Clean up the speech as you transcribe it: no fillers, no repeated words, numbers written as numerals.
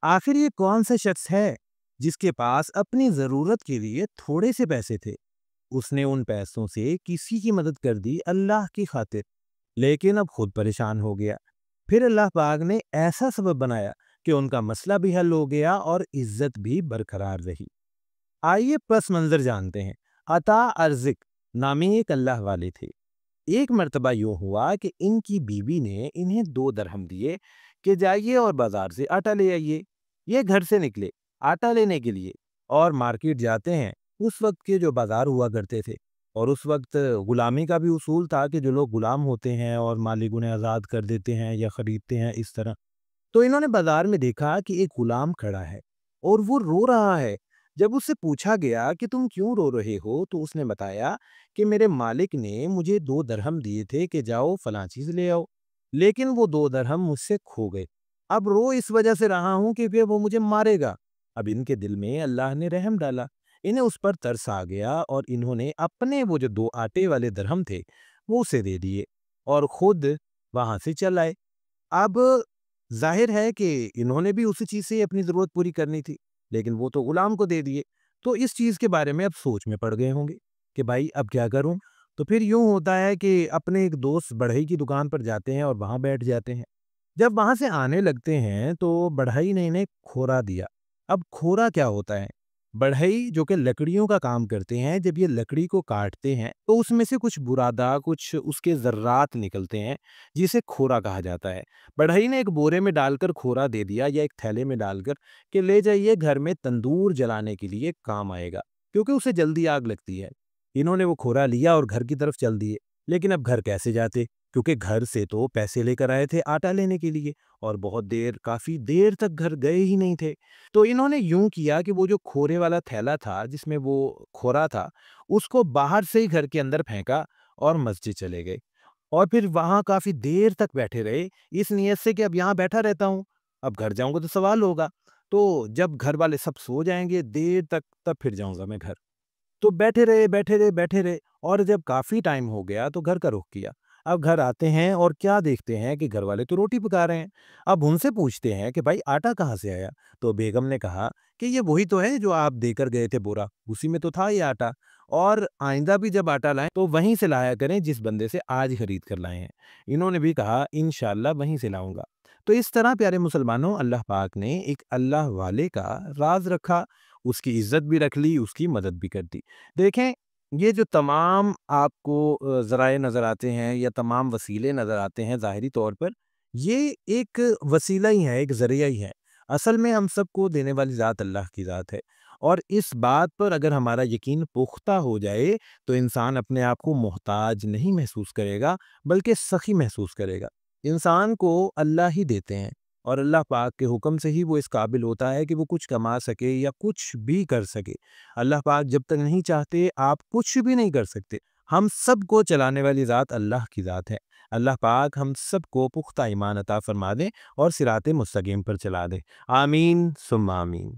आखिर ये कौन सा शख्स है जिसके पास अपनी जरूरत के लिए थोड़े से पैसे थे। उसने उन पैसों से किसी की मदद कर दी अल्लाह की खातिर, लेकिन अब खुद परेशान हो गया। फिर अल्लाह पाक ने ऐसा सबब बनाया कि उनका मसला भी हल हो गया और इज्जत भी बरकरार रही। आइए पस मंजर जानते हैं। अता अर्जिक नामी एक अल्लाह वाले थे। एक मर्तबा यूं हुआ कि इनकी बीवी ने इन्हें 2 दरहम दिए कि जाइए और बाजार से आटा ले आइए। ये घर से निकले आटा लेने के लिए और मार्केट जाते हैं। उस वक्त के जो बाजार हुआ करते थे, और उस वक्त गुलामी का भी उसूल था कि जो लोग गुलाम होते हैं और मालिक उन्हें आज़ाद कर देते हैं या खरीदते हैं इस तरह। तो इन्होंने बाजार में देखा कि एक गुलाम खड़ा है और वो रो रहा है। जब उससे पूछा गया कि तुम क्यों रो रहे हो, तो उसने बताया कि मेरे मालिक ने मुझे 2 दरहम दिए थे कि जाओ फलां चीज ले आओ, लेकिन वो 2 दरहम मुझसे खो गए। अब रो इस वजह से रहा हूं कि फिर वो मुझे मारेगा। अब इनके दिल में अल्लाह ने रहम डाला, इन्हें उस पर तरस आ गया और इन्होंने अपने वो जो 2 आटे वाले दरहम थे वो उसे दे दिए और खुद वहां से चल आए। अब ज़ाहिर है कि इन्होंने भी उसी चीज़ से ही अपनी ज़रूरत पूरी करनी थी, लेकिन वो तो गुलाम को दे दिए। तो इस चीज़ के बारे में अब सोच में पड़ गए होंगे कि भाई अब क्या करूँ? तो फिर यूँ होता है कि अपने एक दोस्त बढ़ई की दुकान पर जाते हैं और वहाँ बैठ जाते हैं। जब वहाँ से आने लगते हैं तो बढ़ई ने इन्हें खोरा दिया। अब खोरा क्या होता है? बढ़ई जो कि लकड़ियों का काम करते हैं, जब ये लकड़ी को काटते हैं तो उसमें से कुछ बुरादा, कुछ उसके ज़र्रात निकलते हैं, जिसे खोरा कहा जाता है। बढ़ई ने एक बोरे में डालकर खोरा दे दिया या एक थैले में डालकर कि ले जाइए, घर में तंदूर जलाने के लिए काम आएगा, क्योंकि उसे जल्दी आग लगती है। इन्होंने वो खोरा लिया और घर की तरफ चल दिए। लेकिन अब घर कैसे जाते, क्योंकि घर से तो पैसे लेकर आए थे आटा लेने के लिए, और बहुत देर, काफी देर तक घर गए ही नहीं थे। तो इन्होंने यूं किया कि वो जो खोरे वाला थैला था जिसमें वो खोरा था, उसको बाहर से ही घर के अंदर फेंका और मस्जिद चले गए। और फिर वहाँ काफ़ी देर तक बैठे रहे, इस नियत से कि अब यहाँ बैठा रहता हूँ, अब घर जाऊँगा तो सवाल होगा। तो जब घर वाले सब सो जाएँगे देर तक, तब फिर जाऊँगा मैं घर। तो बैठे रहे, बैठे रहे, बैठे रहे, और जब काफ़ी टाइम हो गया तो घर का रुख किया। अब घर आते हैं और क्या देखते हैं कि घर वाले तो रोटी पका रहे हैं। अब उनसे पूछते हैं कि भाई आटा कहाँ से आया? तो बेगम ने कहा कि ये वही तो है जो आप देकर गए थे बोरा, उसी में तो था ये आटा। और आइंदा भी जब आटा लाएं तो वहीं से लाया करें जिस बंदे से आज खरीद कर लाए हैं। इन्होंने भी कहा इंशाल्लाह वहीं से लाऊंगा। तो इस तरह प्यारे मुसलमानों, अल्लाह पाक ने एक अल्लाह वाले का राज रखा, उसकी इज्जत भी रख ली, उसकी मदद भी कर दी। देखें, ये जो तमाम आपको ज़राए नज़र आते हैं या तमाम वसीले नज़र आते हैं ज़ाहिरी तौर पर, ये एक वसीला ही है, एक ज़रिया ही है। असल में हम सबको देने वाली ज़ात अल्लाह की ज़ात है, और इस बात पर अगर हमारा यकीन पुख्ता हो जाए तो इंसान अपने आप को मोहताज नहीं महसूस करेगा, बल्कि सखी महसूस करेगा। इंसान को अल्लाह ही देते हैं, और अल्लाह पाक के हुक्म से ही वो इस काबिल होता है कि वो कुछ कमा सके या कुछ भी कर सके। अल्लाह पाक जब तक नहीं चाहते आप कुछ भी नहीं कर सकते। हम सबको चलाने वाली ज़ात अल्लाह की ज़ात है। अल्लाह पाक हम सबको पुख्ता ईमान अता फरमा दे और सिराते मुस्तकीम पर चला दे। आमीन सुम्मा आमीन।